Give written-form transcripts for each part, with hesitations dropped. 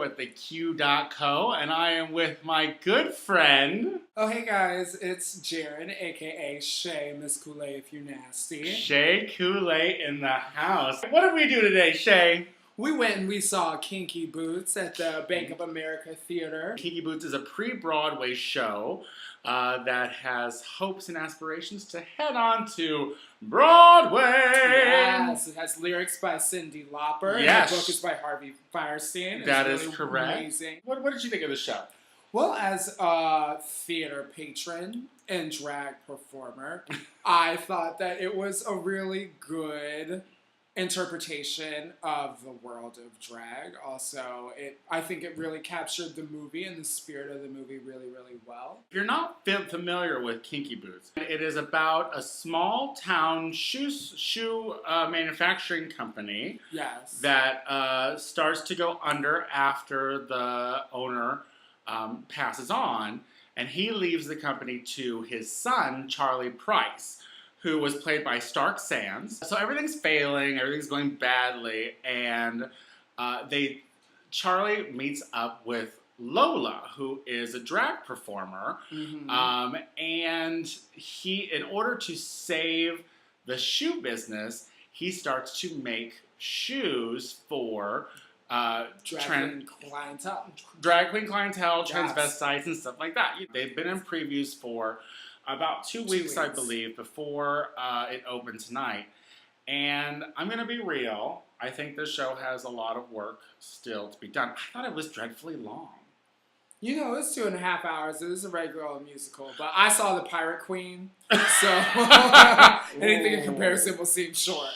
with the Q.co, and I am with my good friend... Oh, hey guys, it's Jaren, aka Shay, Miss Kool-Aid if you're nasty. Shay Kool-Aid in the house. What did we do today, Shay? We went and we saw Kinky Boots at the Bank of America Theater. Kinky Boots is a pre-Broadway show that has hopes and aspirations to head on to Broadway. Yes, it has lyrics by Cyndi Lauper. Yes. And the book is by Harvey Fierstein. That it's is really correct. Amazing. What did you think of the show? Well, as a theater patron and drag performer, I thought that it was a really good interpretation of the world of drag. Also, I think it really captured the movie and the spirit of the movie really, really well. If you're not familiar with Kinky Boots, it is about a small town shoe manufacturing company. Yes. That starts to go under after the owner passes on, and he leaves the company to his son, Charlie Price, who was played by Stark Sands. So everything's failing, everything's going badly, and Charlie meets up with Lola, who is a drag performer, and he, in order to save the shoe business, he starts to make shoes for drag queen clientele, transvestites, and stuff like that. They've been in previews for about 2 weeks, I believe, before it opened tonight. And I'm going to be real, I think this show has a lot of work still to be done. I thought it was dreadfully long. You know, it's 2.5 hours. It is a regular musical, but I saw The Pirate Queen, so anything in comparison will seem short.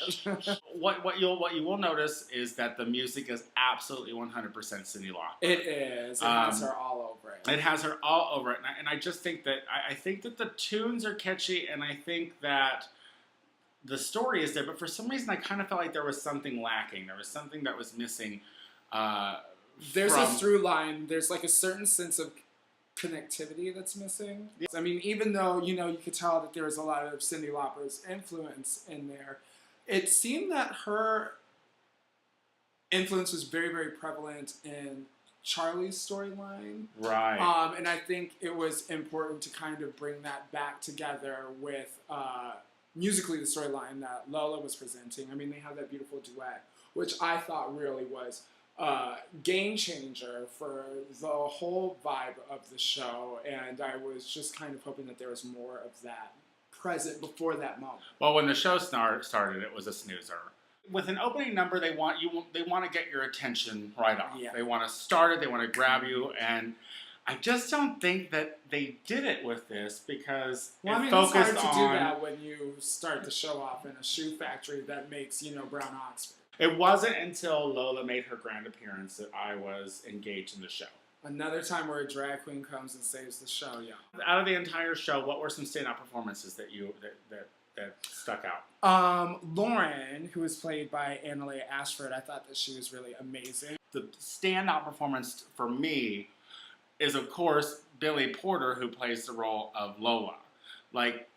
What you will notice is that the music is absolutely 100% Cyndi Lauper. It is. It has her all over it. It has her all over it, and I just think that I think that the tunes are catchy, and I think that the story is there. But for some reason, I kind of felt like there was something lacking. There was something that was missing. There's a through line. There's like a certain sense of connectivity that's missing. I mean, even though, you know, you could tell that there was a lot of Cyndi Lauper's influence in there, it seemed that her influence was very, very prevalent in Charlie's storyline. Right. And I think it was important to kind of bring that back together with musically the storyline that Lola was presenting. I mean, they have that beautiful duet, which I thought really was game changer for the whole vibe of the show, and I was just kind of hoping that there was more of that present before that moment. Well, when the show started, it was a snoozer. With an opening number, they want to get your attention right off. Yeah. They want to start it, they want to grab you, and I just don't think that they did it with this because it's hard to do that when you start the show off in a shoe factory that makes, you know, brown Oxford. It wasn't until Lola made her grand appearance that I was engaged in the show. Another time where a drag queen comes and saves the show, yeah. Out of the entire show, what were some standout performances that stuck out? Lauren, who was played by Annalea Ashford, I thought that she was really amazing. The standout performance for me is, of course, Billy Porter, who plays the role of Lola. Like,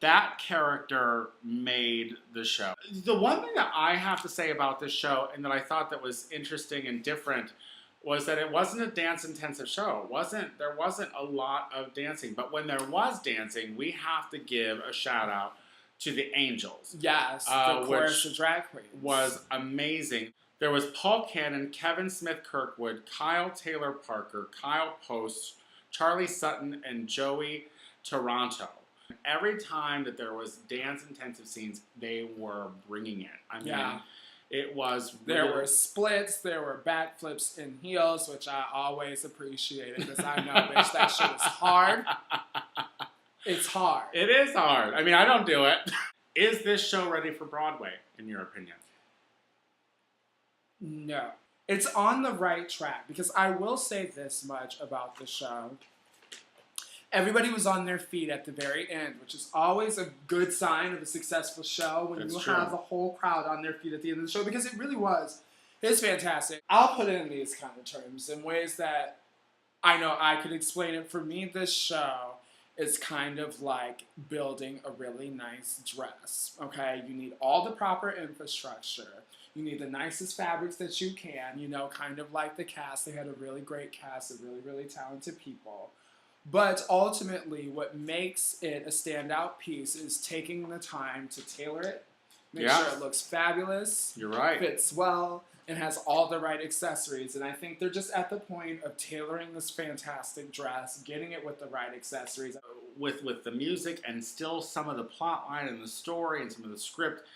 that character made the show. The one thing that I have to say about this show, and that I thought that was interesting and different, was that it wasn't a dance-intensive show. There wasn't a lot of dancing. But when there was dancing, we have to give a shout-out to the Angels. Yes, the chorus of drag queens. Was amazing. There was Paul Cannon, Kevin Smith Kirkwood, Kyle Taylor Parker, Kyle Post, Charlie Sutton, and Joey Toronto. Every time that there was dance-intensive scenes, they were bringing it. I mean, it was really... There were splits, there were backflips in heels, which I always appreciated because I know, bitch, that shit is hard. It's hard. It is hard. I mean, I don't do it. Is this show ready for Broadway, in your opinion? No. It's on the right track because I will say this much about the show. Everybody was on their feet at the very end, which is always a good sign of a successful show when you have the whole crowd on their feet at the end of the show, because it really was. It's fantastic. I'll put it in these kind of terms, in ways that I know I could explain it. For me, this show is kind of like building a really nice dress, okay? You need all the proper infrastructure. You need the nicest fabrics that you can, you know, kind of like the cast. They had a really great cast of really, really talented people. But ultimately, what makes it a standout piece is taking the time to tailor it, make sure it looks fabulous, You're right. fits well, and has all the right accessories. And I think they're just at the point of tailoring this fantastic dress, getting it with the right accessories. With the music and still some of the plot line and the story and some of the script,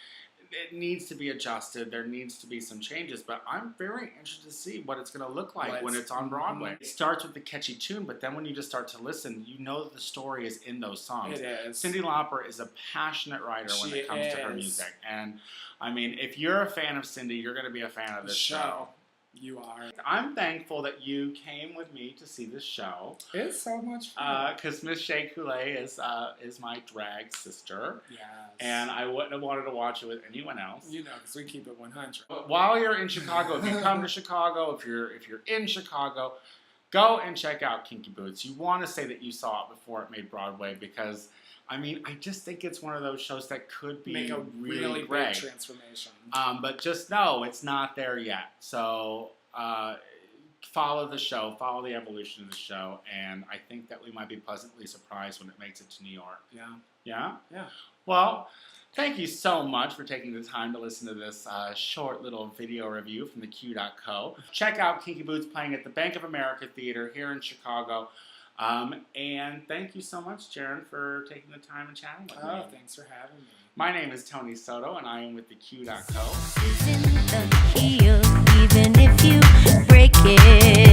it needs to be adjusted. There needs to be some changes, but I'm very interested to see what it's going to look like when it's on Broadway. It starts with the catchy tune, but then when you just start to listen, you know that the story is in those songs. It is. Cyndi Lauper is a passionate writer when it comes to her music. And, I mean, if you're a fan of Cyndi, you're going to be a fan of this show. You are. I'm thankful that you came with me to see this show. It's so much fun. Because Miss Shea Coulee is my drag sister. Yes. And I wouldn't have wanted to watch it with anyone else. You know, because we keep it 100. But while you're in Chicago, if you come to Chicago, if you're in Chicago, go and check out Kinky Boots. You want to say that you saw it before it made Broadway because, I mean, I just think it's one of those shows that could be make a really great big transformation. But just know it's not there yet. So follow the show, follow the evolution of the show, and I think that we might be pleasantly surprised when it makes it to New York. Yeah. Yeah? Yeah. Well, thank you so much for taking the time to listen to this short little video review from theQ.co. Check out Kinky Boots playing at the Bank of America Theater here in Chicago. And thank you so much, Jaren, for taking the time and chatting with me. Oh, thanks for having me. My name is Tony Soto, and I am with theQ.co. Isn't the key of even if you break it?